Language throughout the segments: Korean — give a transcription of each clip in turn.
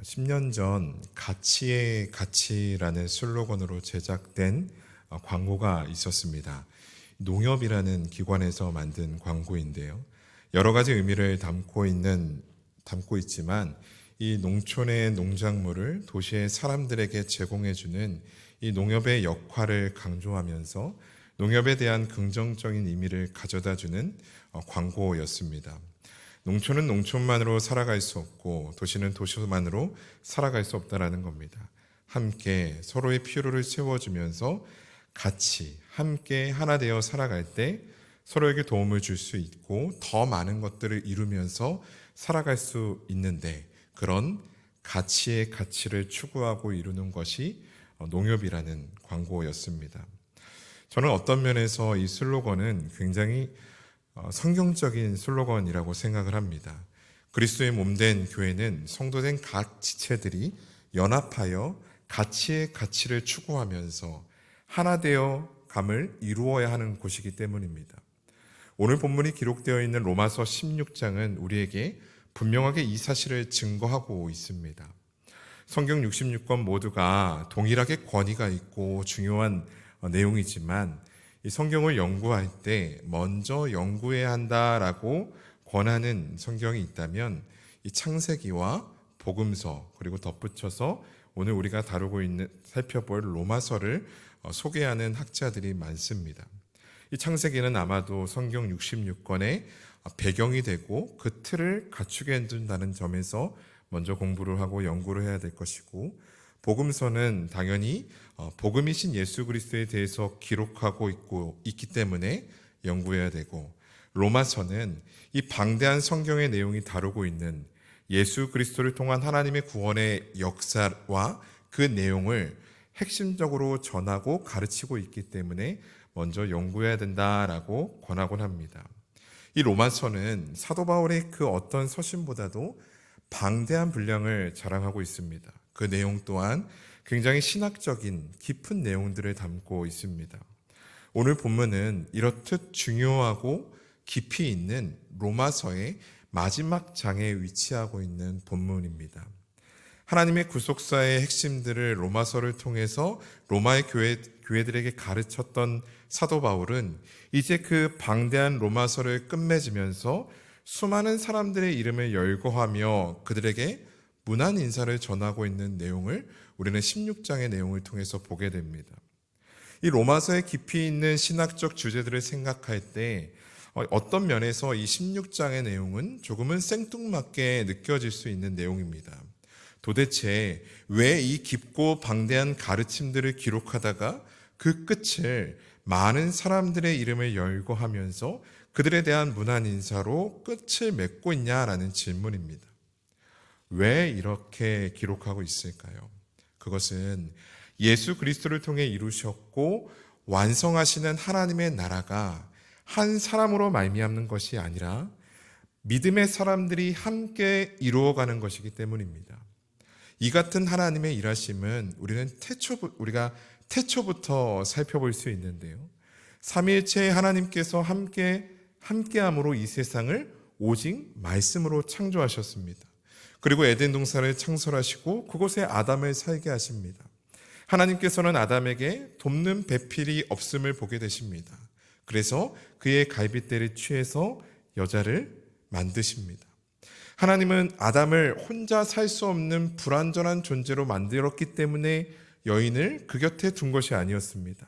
10년 전 가치의 가치라는 슬로건으로 제작된 광고가 있었습니다. 농협이라는 기관에서 만든 광고인데요. 여러 가지 의미를 담고 있지만 이 농촌의 농작물을 도시의 사람들에게 제공해주는 이 농협의 역할을 강조하면서 농협에 대한 긍정적인 의미를 가져다주는 광고였습니다. 농촌은 농촌만으로 살아갈 수 없고 도시는 도시만으로 살아갈 수 없다라는 겁니다. 함께 서로의 필요를 채워주면서 같이 함께 하나 되어 살아갈 때 서로에게 도움을 줄 수 있고 더 많은 것들을 이루면서 살아갈 수 있는데, 그런 가치의 가치를 추구하고 이루는 것이 농협이라는 광고였습니다. 저는 어떤 면에서 이 슬로건은 굉장히 성경적인 슬로건이라고 생각을 합니다. 그리스도의 몸된 교회는 성도된 각 지체들이 연합하여 가치의 가치를 추구하면서 하나 되어 감을 이루어야 하는 곳이기 때문입니다. 오늘 본문이 기록되어 있는 로마서 16장은 우리에게 분명하게 이 사실을 증거하고 있습니다. 성경 66권 모두가 동일하게 권위가 있고 중요한 내용이지만 이 성경을 연구할 때 먼저 연구해야 한다라고 권하는 성경이 있다면 이 창세기와 복음서, 그리고 덧붙여서 오늘 우리가 살펴볼 로마서를 소개하는 학자들이 많습니다. 이 창세기는 아마도 성경 66권의 배경이 되고 그 틀을 갖추게 해준다는 점에서 먼저 공부를 하고 연구를 해야 될 것이고, 복음서는 당연히 복음이신 예수 그리스도에 대해서 기록하고 있기 때문에 연구해야 되고, 로마서는 이 방대한 성경의 내용이 다루고 있는 예수 그리스도를 통한 하나님의 구원의 역사와 그 내용을 핵심적으로 전하고 가르치고 있기 때문에 먼저 연구해야 된다라고 권하곤 합니다. 이 로마서는 사도 바울의 그 어떤 서신보다도 방대한 분량을 자랑하고 있습니다. 그 내용 또한 굉장히 신학적인 깊은 내용들을 담고 있습니다. 오늘 본문은 이렇듯 중요하고 깊이 있는 로마서의 마지막 장에 위치하고 있는 본문입니다. 하나님의 구속사의 핵심들을 로마서를 통해서 로마의 교회들에게 가르쳤던 사도 바울은 이제 그 방대한 로마서를 끝맺으면서 수많은 사람들의 이름을 열거하며 그들에게 문안 인사를 전하고 있는 내용을 우리는 16장의 내용을 통해서 보게 됩니다. 이 로마서의 깊이 있는 신학적 주제들을 생각할 때 어떤 면에서 이 16장의 내용은 조금은 생뚱맞게 느껴질 수 있는 내용입니다. 도대체 왜 이 깊고 방대한 가르침들을 기록하다가 그 끝을 많은 사람들의 이름을 열거하면서 그들에 대한 문안 인사로 끝을 맺고 있냐라는 질문입니다. 왜 이렇게 기록하고 있을까요? 그것은 예수 그리스도를 통해 이루셨고 완성하시는 하나님의 나라가 한 사람으로 말미암는 것이 아니라 믿음의 사람들이 함께 이루어가는 것이기 때문입니다. 이 같은 하나님의 일하심은 우리가 태초부터 살펴볼 수 있는데요. 삼위일체의 하나님께서 함께함으로 이 세상을 오직 말씀으로 창조하셨습니다. 그리고 에덴 동산을 창설하시고 그곳에 아담을 살게 하십니다. 하나님께서는 아담에게 돕는 배필이 없음을 보게 되십니다. 그래서 그의 갈빗대를 취해서 여자를 만드십니다. 하나님은 아담을 혼자 살 수 없는 불완전한 존재로 만들었기 때문에 여인을 그 곁에 둔 것이 아니었습니다.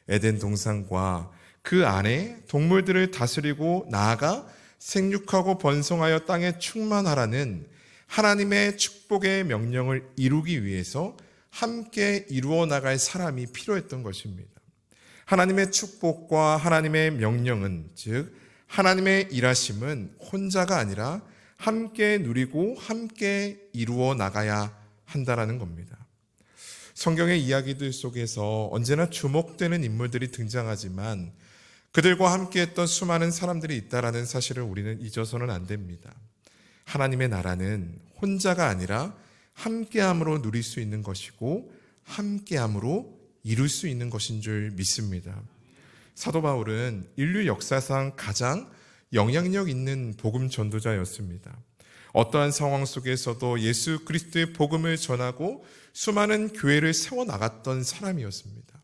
에덴 동산과 그 안에 동물들을 다스리고 나아가 생육하고 번성하여 땅에 충만하라는 하나님의 축복의 명령을 이루기 위해서 함께 이루어 나갈 사람이 필요했던 것입니다. 하나님의 축복과 하나님의 명령은, 즉 하나님의 일하심은 혼자가 아니라 함께 누리고 함께 이루어 나가야 한다라는 겁니다. 성경의 이야기들 속에서 언제나 주목되는 인물들이 등장하지만 그들과 함께했던 수많은 사람들이 있다라는 사실을 우리는 잊어서는 안 됩니다. 하나님의 나라는 혼자가 아니라 함께함으로 누릴 수 있는 것이고 함께함으로 이룰 수 있는 것인 줄 믿습니다. 사도 바울은 인류 역사상 가장 영향력 있는 복음 전도자였습니다. 어떠한 상황 속에서도 예수 그리스도의 복음을 전하고 수많은 교회를 세워나갔던 사람이었습니다.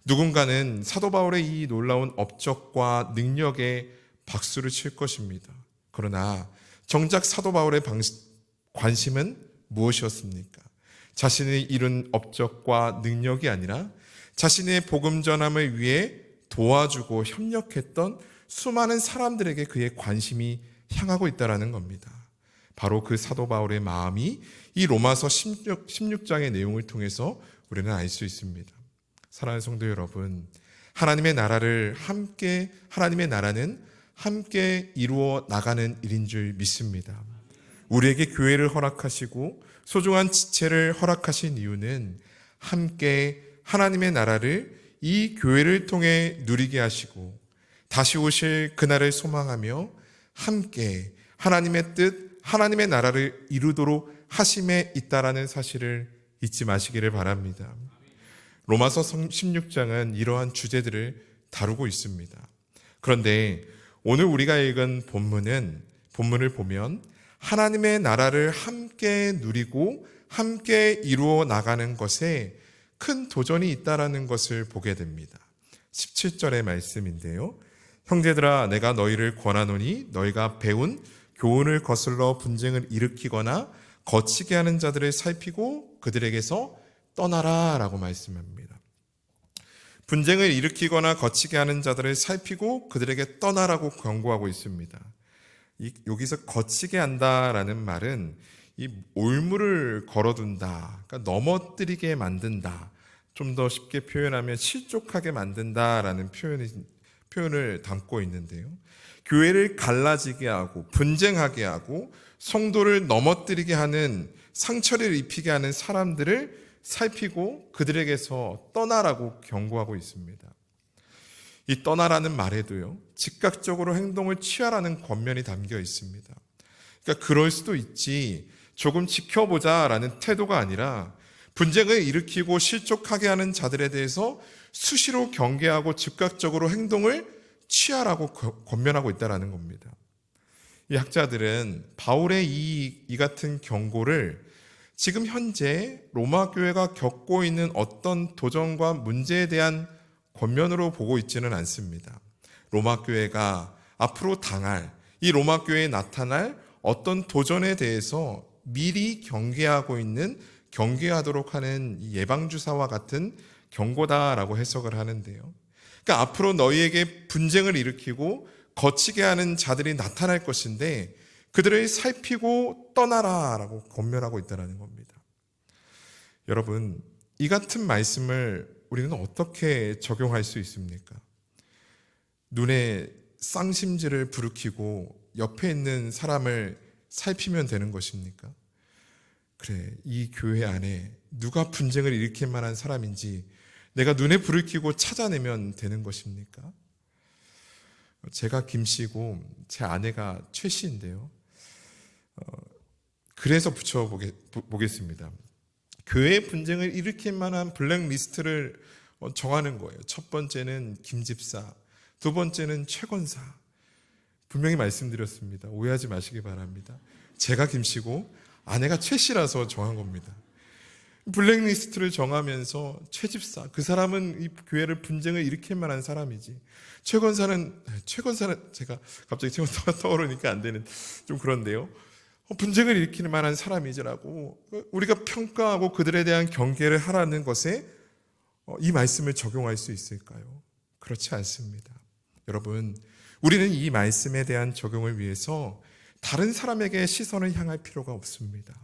누군가는 사도 바울의 이 놀라운 업적과 능력에 박수를 칠 것입니다. 그러나 정작 사도 바울의 관심은 무엇이었습니까? 자신이 이룬 업적과 능력이 아니라 자신의 복음 전함을 위해 도와주고 협력했던 수많은 사람들에게 그의 관심이 향하고 있다는 겁니다. 바로 그 사도 바울의 마음이 이 로마서 16장의 내용을 통해서 우리는 알 수 있습니다. 사랑하는 성도 여러분, 하나님의 나라는 함께 이루어 나가는 일인 줄 믿습니다. 우리에게 교회를 허락하시고 소중한 지체를 허락하신 이유는 함께 하나님의 나라를 이 교회를 통해 누리게 하시고 다시 오실 그날을 소망하며 함께 하나님의 뜻, 하나님의 나라를 이루도록 하심에 있다라는 사실을 잊지 마시기를 바랍니다. 로마서 16장은 이러한 주제들을 다루고 있습니다. 그런데 오늘 우리가 읽은 본문을 보면 하나님의 나라를 함께 누리고 함께 이루어 나가는 것에 큰 도전이 있다라는 것을 보게 됩니다. 17절의 말씀인데요. 형제들아, 내가 너희를 권하노니 너희가 배운 교훈을 거슬러 분쟁을 일으키거나 거치게 하는 자들을 살피고 그들에게서 떠나라 라고 말씀합니다. 분쟁을 일으키거나 거치게 하는 자들을 살피고 그들에게 떠나라고 경고하고 있습니다. 여기서 거치게 한다라는 말은 이 올무를 걸어둔다, 그러니까 넘어뜨리게 만든다, 좀 더 쉽게 표현하면 실족하게 만든다라는 표현을 담고 있는데요. 교회를 갈라지게 하고 분쟁하게 하고 성도를 넘어뜨리게 하는, 상처를 입히게 하는 사람들을 살피고 그들에게서 떠나라고 경고하고 있습니다. 이 떠나라는 말에도요, 즉각적으로 행동을 취하라는 권면이 담겨 있습니다. 그러니까 그럴 수도 있지, 조금 지켜보자라는 태도가 아니라 분쟁을 일으키고 실족하게 하는 자들에 대해서 수시로 경계하고 즉각적으로 행동을 취하라고 권면하고 있다는 겁니다. 이 학자들은 바울의 이 같은 경고를 지금 현재 로마 교회가 겪고 있는 어떤 도전과 문제에 대한 권면으로 보고 있지는 않습니다. 로마 교회가 앞으로 당할, 이 로마 교회에 나타날 어떤 도전에 대해서 미리 경계하도록 하는 예방주사와 같은 경고다라고 해석을 하는데요. 그러니까 앞으로 너희에게 분쟁을 일으키고 거치게 하는 자들이 나타날 것인데 그들을 살피고 떠나라라고 권면하고 있다는 겁니다. 여러분, 이 같은 말씀을 우리는 어떻게 적용할 수 있습니까? 눈에 쌍심지를 부르키고 옆에 있는 사람을 살피면 되는 것입니까? 그래, 이 교회 안에 누가 분쟁을 일으킬 만한 사람인지 내가 눈에 불을 켜고 찾아내면 되는 것입니까? 제가 김씨고 제 아내가 최씨인데요. 그래서 붙여보겠습니다. 교회 분쟁을 일으킬 만한 블랙리스트를 정하는 거예요. 첫 번째는 김집사, 두 번째는 최권사. 분명히 말씀드렸습니다. 오해하지 마시기 바랍니다. 제가 김씨고 아내가 최씨라서 정한 겁니다. 블랙리스트를 정하면서 최집사, 그 사람은 이 교회를 분쟁을 일으킬 만한 사람이지. 최권사는 제가 갑자기 최권사가 떠오르니까 안 되는, 좀 그런데요. 분쟁을 일으키는 만한 사람이지라고 우리가 평가하고 그들에 대한 경계를 하라는 것에 이 말씀을 적용할 수 있을까요? 그렇지 않습니다. 여러분, 우리는 이 말씀에 대한 적용을 위해서 다른 사람에게 시선을 향할 필요가 없습니다.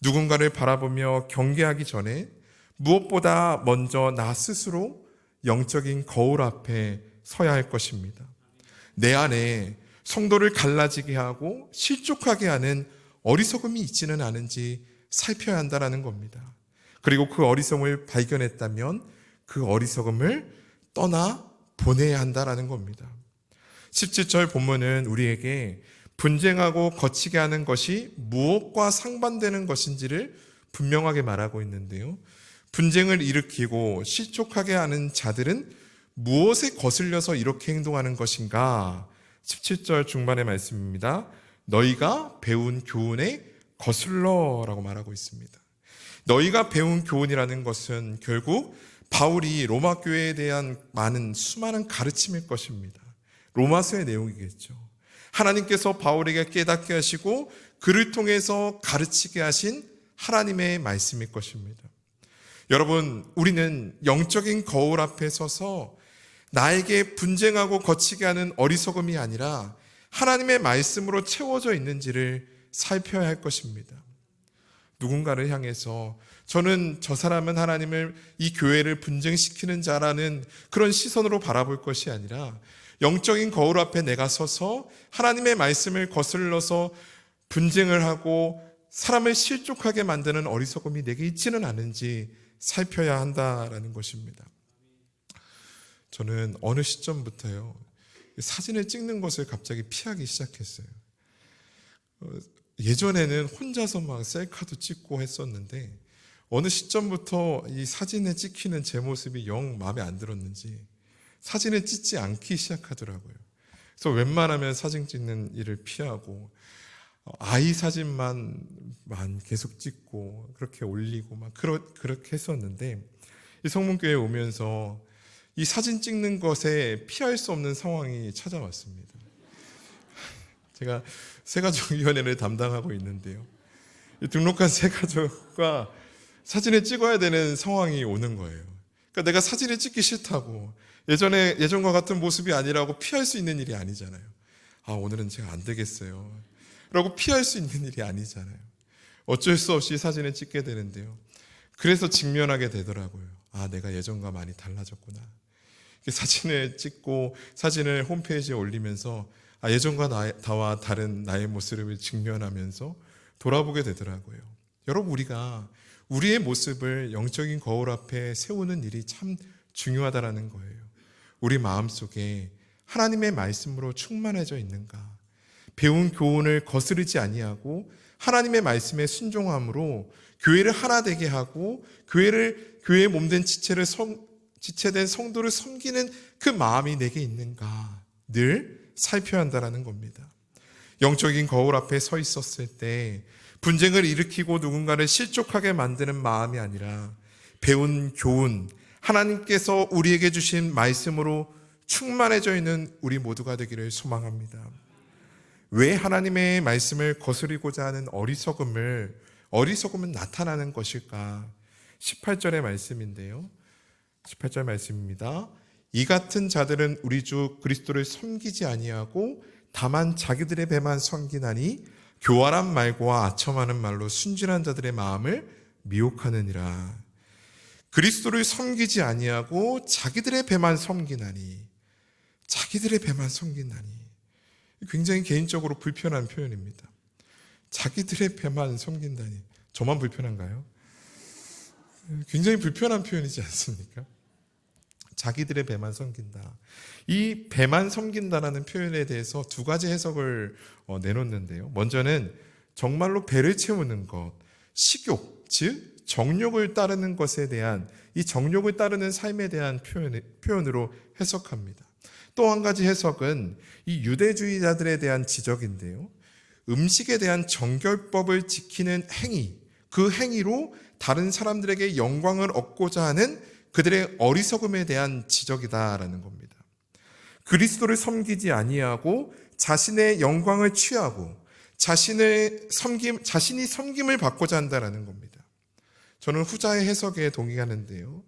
누군가를 바라보며 경계하기 전에 무엇보다 먼저 나 스스로 영적인 거울 앞에 서야 할 것입니다. 내 안에 성도를 갈라지게 하고 실족하게 하는 어리석음이 있지는 않은지 살펴야 한다는 겁니다. 그리고 그 어리석음을 발견했다면 그 어리석음을 떠나 보내야 한다는 겁니다. 17절 본문은 우리에게 분쟁하고 거치게 하는 것이 무엇과 상반되는 것인지를 분명하게 말하고 있는데요. 분쟁을 일으키고 실족하게 하는 자들은 무엇에 거슬려서 이렇게 행동하는 것인가? 17절 중반의 말씀입니다. 너희가 배운 교훈에 거슬러라고 말하고 있습니다. 너희가 배운 교훈이라는 것은 결국 바울이 로마 교회에 대한 수많은 가르침일 것입니다. 로마서의 내용이겠죠. 하나님께서 바울에게 깨닫게 하시고 그를 통해서 가르치게 하신 하나님의 말씀일 것입니다. 여러분, 우리는 영적인 거울 앞에 서서 나에게 분쟁하고 거치게 하는 어리석음이 아니라 하나님의 말씀으로 채워져 있는지를 살펴야 할 것입니다. 누군가를 향해서 저는 저 사람은 하나님을, 이 교회를 분쟁시키는 자라는 그런 시선으로 바라볼 것이 아니라 영적인 거울 앞에 내가 서서 하나님의 말씀을 거슬러서 분쟁을 하고 사람을 실족하게 만드는 어리석음이 내게 있지는 않은지 살펴야 한다라는 것입니다. 저는 어느 시점부터요, 사진을 찍는 것을 갑자기 피하기 시작했어요. 예전에는 혼자서 막 셀카도 찍고 했었는데 어느 시점부터 이 사진에 찍히는 제 모습이 영 마음에 안 들었는지 사진을 찍지 않기 시작하더라고요. 그래서 웬만하면 사진 찍는 일을 피하고 아이 사진만 계속 찍고 그렇게 올리고 막 그렇게 했었는데, 이 성문교회에 오면서 이 사진 찍는 것에 피할 수 없는 상황이 찾아왔습니다. 제가 새가족위원회를 담당하고 있는데요, 등록한 새가족과 사진을 찍어야 되는 상황이 오는 거예요. 그러니까 내가 사진을 찍기 싫다고, 예전과 같은 모습이 아니라고 피할 수 있는 일이 아니잖아요. 오늘은 제가 안 되겠어요 라고 피할 수 있는 일이 아니잖아요. 어쩔 수 없이 사진을 찍게 되는데요, 그래서 직면하게 되더라고요. 내가 예전과 많이 달라졌구나. 사진을 찍고 사진을 홈페이지에 올리면서 예전과 나와 다른 나의 모습을 직면하면서 돌아보게 되더라고요. 여러분, 우리가 우리의 모습을 영적인 거울 앞에 세우는 일이 참 중요하다라는 거예요. 우리 마음속에 하나님의 말씀으로 충만해져 있는가? 배운 교훈을 거스르지 아니하고 하나님의 말씀에 순종함으로 교회를 하나 되게 하고 교회의 몸된 지체된 성도를 섬기는 그 마음이 내게 있는가 늘 살펴야 한다는 겁니다. 영적인 거울 앞에 서 있었을 때 분쟁을 일으키고 누군가를 실족하게 만드는 마음이 아니라 배운 교훈, 하나님께서 우리에게 주신 말씀으로 충만해져 있는 우리 모두가 되기를 소망합니다. 왜 하나님의 말씀을 거스리고자 하는 어리석음은 나타나는 것일까? 18절의 말씀인데요, 18절 말씀입니다. 이 같은 자들은 우리 주 그리스도를 섬기지 아니하고 다만 자기들의 배만 섬기나니 교활한 말과 아첨하는 말로 순진한 자들의 마음을 미혹하느니라. 그리스도를 섬기지 아니하고 자기들의 배만 섬기나니, 자기들의 배만 섬기나니, 굉장히 개인적으로 불편한 표현입니다. 자기들의 배만 섬긴다니, 저만 불편한가요? 굉장히 불편한 표현이지 않습니까? 자기들의 배만 섬긴다. 이 배만 섬긴다라는 표현에 대해서 두 가지 해석을 내놓는데요. 먼저는 정말로 배를 채우는 것, 식욕, 즉 정욕을 따르는 것에 대한, 이 정욕을 따르는 삶에 대한 표현으로 해석합니다. 또 한 가지 해석은 이 유대주의자들에 대한 지적인데요, 음식에 대한 정결법을 지키는 행위, 그 행위로 다른 사람들에게 영광을 얻고자 하는 그들의 어리석음에 대한 지적이다라는 겁니다. 그리스도를 섬기지 아니하고 자신의 영광을 취하고 자신이 섬김을 받고자 한다라는 겁니다. 저는 후자의 해석에 동의하는데요,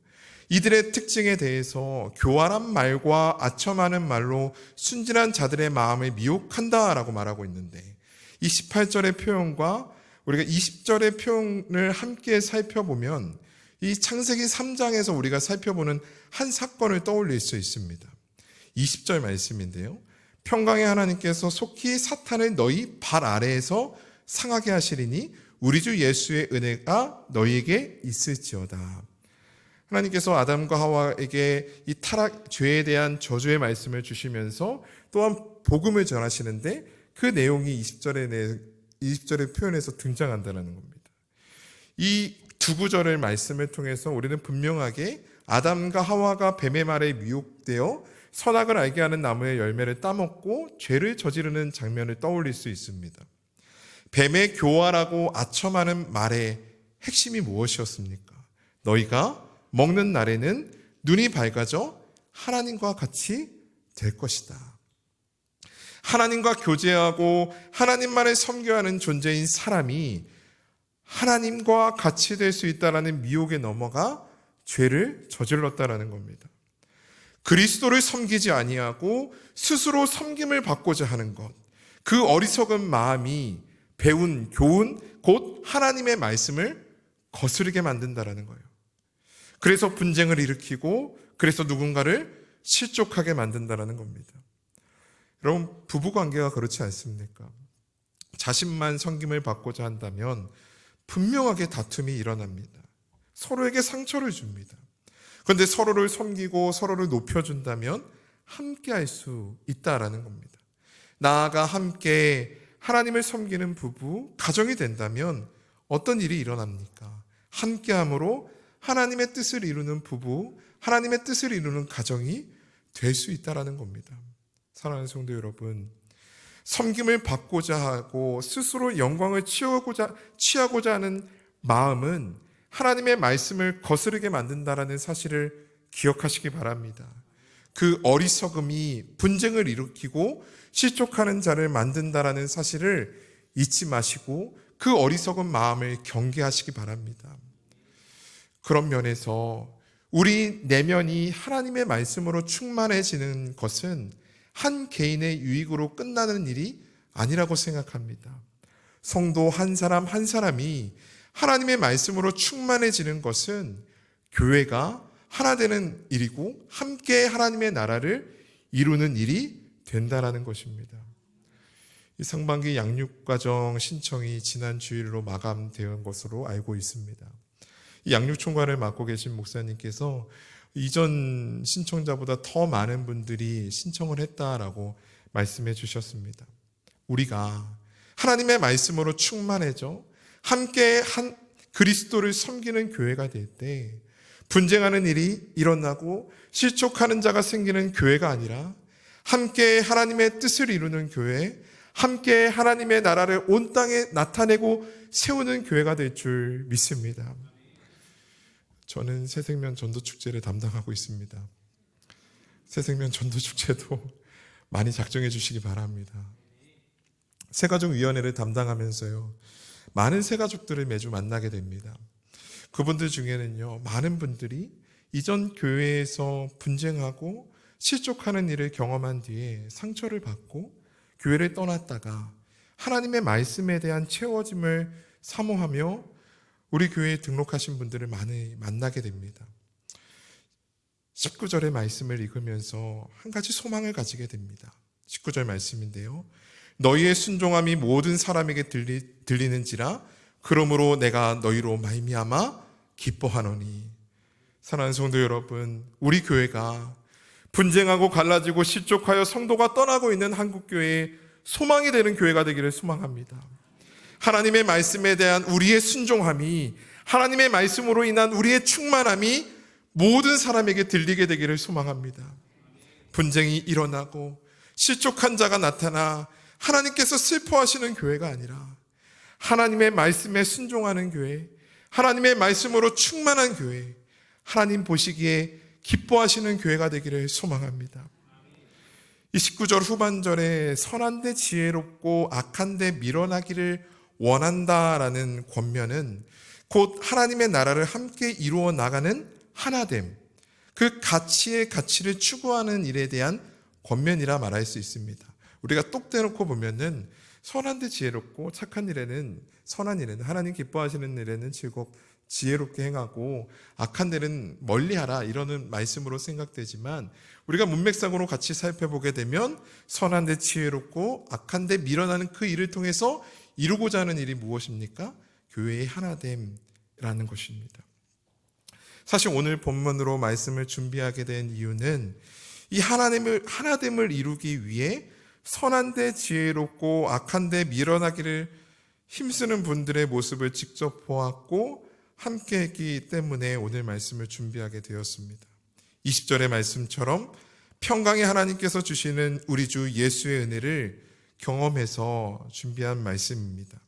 이들의 특징에 대해서 교활한 말과 아첨하는 말로 순진한 자들의 마음을 미혹한다라고 말하고 있는데, 이 18절의 표현과 우리가 20절의 표현을 함께 살펴보면 이 창세기 3장에서 우리가 살펴보는 한 사건을 떠올릴 수 있습니다. 20절 말씀인데요, 평강의 하나님께서 속히 사탄을 너희 발 아래에서 상하게 하시리니 우리 주 예수의 은혜가 너희에게 있을지어다. 하나님께서 아담과 하와에게 이 타락, 죄에 대한 저주의 말씀을 주시면서 또한 복음을 전하시는데 그 내용이 20절의 표현에서 등장한다는 겁니다. 이 두 구절의 말씀을 통해서 우리는 분명하게 아담과 하와가 뱀의 말에 미혹되어 선악을 알게 하는 나무의 열매를 따먹고 죄를 저지르는 장면을 떠올릴 수 있습니다. 뱀의 교활하고 아첨하는 말의 핵심이 무엇이었습니까? 너희가 먹는 날에는 눈이 밝아져 하나님과 같이 될 것이다. 하나님과 교제하고 하나님만을 섬겨야 하는 존재인 사람이 하나님과 같이 될 수 있다라는 미혹에 넘어가 죄를 저질렀다라는 겁니다. 그리스도를 섬기지 아니하고 스스로 섬김을 받고자 하는 것, 그 어리석은 마음이 배운 교훈, 곧 하나님의 말씀을 거스르게 만든다라는 거예요. 그래서 분쟁을 일으키고 그래서 누군가를 실족하게 만든다라는 겁니다. 여러분, 부부관계가 그렇지 않습니까? 자신만 섬김을 받고자 한다면 분명하게 다툼이 일어납니다. 서로에게 상처를 줍니다. 그런데 서로를 섬기고 서로를 높여준다면 함께 할 수 있다라는 겁니다. 나아가 함께 하나님을 섬기는 부부, 가정이 된다면 어떤 일이 일어납니까? 함께함으로 하나님의 뜻을 이루는 부부, 하나님의 뜻을 이루는 가정이 될 수 있다라는 겁니다. 사랑하는 성도 여러분, 섬김을 받고자 하고 스스로 영광을 취하고자 하는 마음은 하나님의 말씀을 거스르게 만든다라는 사실을 기억하시기 바랍니다. 그 어리석음이 분쟁을 일으키고 실족하는 자를 만든다라는 사실을 잊지 마시고 그 어리석은 마음을 경계하시기 바랍니다. 그런 면에서 우리 내면이 하나님의 말씀으로 충만해지는 것은 한 개인의 유익으로 끝나는 일이 아니라고 생각합니다. 성도 한 사람 한 사람이 하나님의 말씀으로 충만해지는 것은 교회가 하나 되는 일이고 함께 하나님의 나라를 이루는 일이 된다라는 것입니다. 이 상반기 양육과정 신청이 지난 주일로 마감된 것으로 알고 있습니다. 이 양육총괄을 맡고 계신 목사님께서 이전 신청자보다 더 많은 분들이 신청을 했다라고 말씀해 주셨습니다. 우리가 하나님의 말씀으로 충만해져 함께 한 그리스도를 섬기는 교회가 될 때 분쟁하는 일이 일어나고 실족하는 자가 생기는 교회가 아니라 함께 하나님의 뜻을 이루는 교회, 함께 하나님의 나라를 온 땅에 나타내고 세우는 교회가 될 줄 믿습니다. 저는 새생명 전도축제를 담당하고 있습니다. 새생명 전도축제도 많이 작정해 주시기 바랍니다. 새가족위원회를 담당하면서요, 많은 새가족들을 매주 만나게 됩니다. 그분들 중에는요, 많은 분들이 이전 교회에서 분쟁하고 실족하는 일을 경험한 뒤에 상처를 받고 교회를 떠났다가 하나님의 말씀에 대한 채워짐을 사모하며 우리 교회에 등록하신 분들을 많이 만나게 됩니다. 19절의 말씀을 읽으면서 한 가지 소망을 가지게 됩니다. 19절 말씀인데요, 너희의 순종함이 모든 사람에게 들리는지라 그러므로 내가 너희로 말미암아 기뻐하노니. 사랑하는 성도 여러분, 우리 교회가 분쟁하고 갈라지고 실족하여 성도가 떠나고 있는 한국교회의 소망이 되는 교회가 되기를 소망합니다. 하나님의 말씀에 대한 우리의 순종함이, 하나님의 말씀으로 인한 우리의 충만함이 모든 사람에게 들리게 되기를 소망합니다. 분쟁이 일어나고 실족한 자가 나타나 하나님께서 슬퍼하시는 교회가 아니라 하나님의 말씀에 순종하는 교회, 하나님의 말씀으로 충만한 교회, 하나님 보시기에 기뻐하시는 교회가 되기를 소망합니다. 이 19절 후반절에 선한데 지혜롭고 악한데 밀어나기를 원한다라는 권면은 곧 하나님의 나라를 함께 이루어 나가는 하나됨, 그 가치를 추구하는 일에 대한 권면이라 말할 수 있습니다. 우리가 똑 떼놓고 보면은 선한데 지혜롭고 착한 일에는, 선한 일에는, 하나님 기뻐하시는 일에는 지혜롭게 행하고 악한 일은 멀리하라, 이러는 말씀으로 생각되지만 우리가 문맥상으로 같이 살펴보게 되면 선한데 지혜롭고 악한데 밀어나는 그 일을 통해서 이루고자 하는 일이 무엇입니까? 교회의 하나됨이라는 것입니다. 사실 오늘 본문으로 말씀을 준비하게 된 이유는 이 하나됨을 이루기 위해 선한데 지혜롭고 악한데 밀어나기를 힘쓰는 분들의 모습을 직접 보았고 함께 했기 때문에 오늘 말씀을 준비하게 되었습니다. 20절의 말씀처럼 평강의 하나님께서 주시는 우리 주 예수의 은혜를 경험해서 준비한 말씀입니다.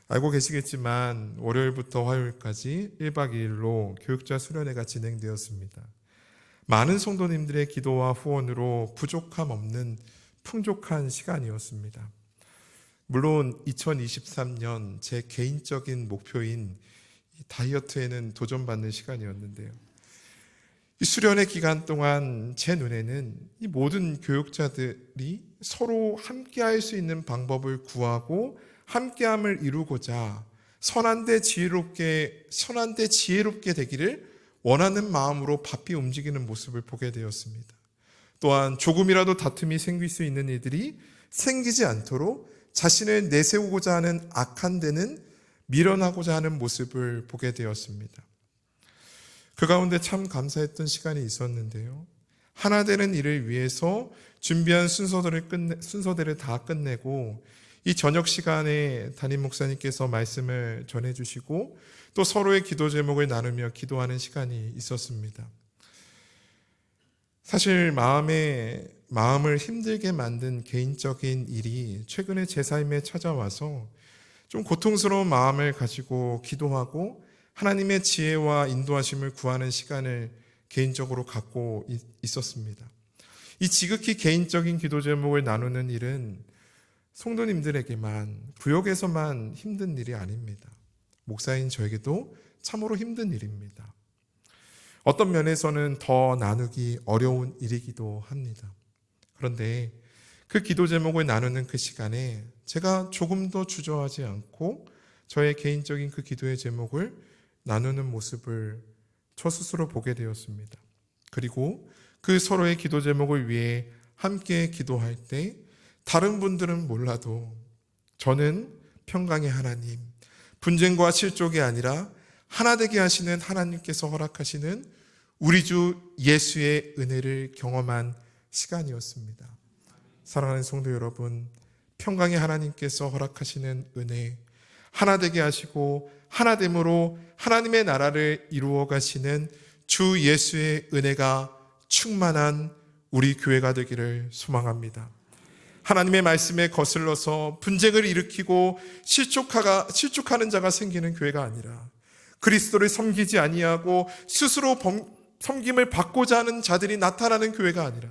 알고 계시겠지만 월요일부터 화요일까지 1박 2일로 교육자 수련회가 진행되었습니다. 많은 성도님들의 기도와 후원으로 부족함 없는 풍족한 시간이었습니다. 물론 2023년 제 개인적인 목표인 다이어트에는 도전받는 시간이었는데요. 이 수련회 기간 동안 제 눈에는 이 모든 교육자들이 서로 함께할 수 있는 방법을 구하고 함께함을 이루고자 선한데 지혜롭게 되기를 원하는 마음으로 바삐 움직이는 모습을 보게 되었습니다. 또한 조금이라도 다툼이 생길 수 있는 일들이 생기지 않도록 자신을 내세우고자 하는 악한 데는 밀어나고자 하는 모습을 보게 되었습니다. 그 가운데 참 감사했던 시간이 있었는데요. 하나 되는 일을 위해서 준비한 순서들을 다 끝내고 이 저녁 시간에 담임 목사님께서 말씀을 전해주시고 또 서로의 기도 제목을 나누며 기도하는 시간이 있었습니다. 사실 마음을 힘들게 만든 개인적인 일이 최근에 제 삶에 찾아와서 좀 고통스러운 마음을 가지고 기도하고 하나님의 지혜와 인도하심을 구하는 시간을 개인적으로 갖고 있었습니다. 이 지극히 개인적인 기도 제목을 나누는 일은 성도님들에게만, 구역에서만 힘든 일이 아닙니다. 목사인 저에게도 참으로 힘든 일입니다. 어떤 면에서는 더 나누기 어려운 일이기도 합니다. 그런데 그 기도 제목을 나누는 그 시간에 제가 조금도 주저하지 않고 저의 개인적인 그 기도의 제목을 나누는 모습을 저 스스로 보게 되었습니다. 그리고 그 서로의 기도 제목을 위해 함께 기도할 때 다른 분들은 몰라도 저는 평강의 하나님, 분쟁과 실족이 아니라 하나 되게 하시는 하나님께서 허락하시는 우리 주 예수의 은혜를 경험한 시간이었습니다. 사랑하는 성도 여러분, 평강의 하나님께서 허락하시는 은혜, 하나 되게 하시고 하나됨으로 하나님의 나라를 이루어 가시는 주 예수의 은혜가 충만한 우리 교회가 되기를 소망합니다. 하나님의 말씀에 거슬러서 분쟁을 일으키고 실족하는 자가 생기는 교회가 아니라 그리스도를 섬기지 아니하고 스스로 섬김을 받고자 하는 자들이 나타나는 교회가 아니라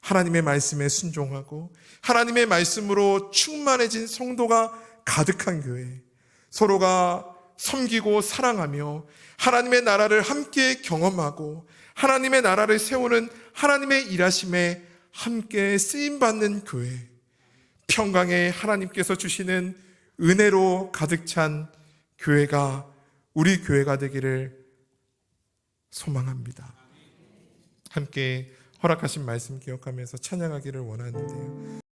하나님의 말씀에 순종하고 하나님의 말씀으로 충만해진 성도가 가득한 교회, 서로가 섬기고 사랑하며 하나님의 나라를 함께 경험하고 하나님의 나라를 세우는 하나님의 일하심에 함께 쓰임받는 교회, 평강의 하나님께서 주시는 은혜로 가득 찬 교회가 우리 교회가 되기를 소망합니다. 함께 허락하신 말씀 기억하면서 찬양하기를 원하는데요.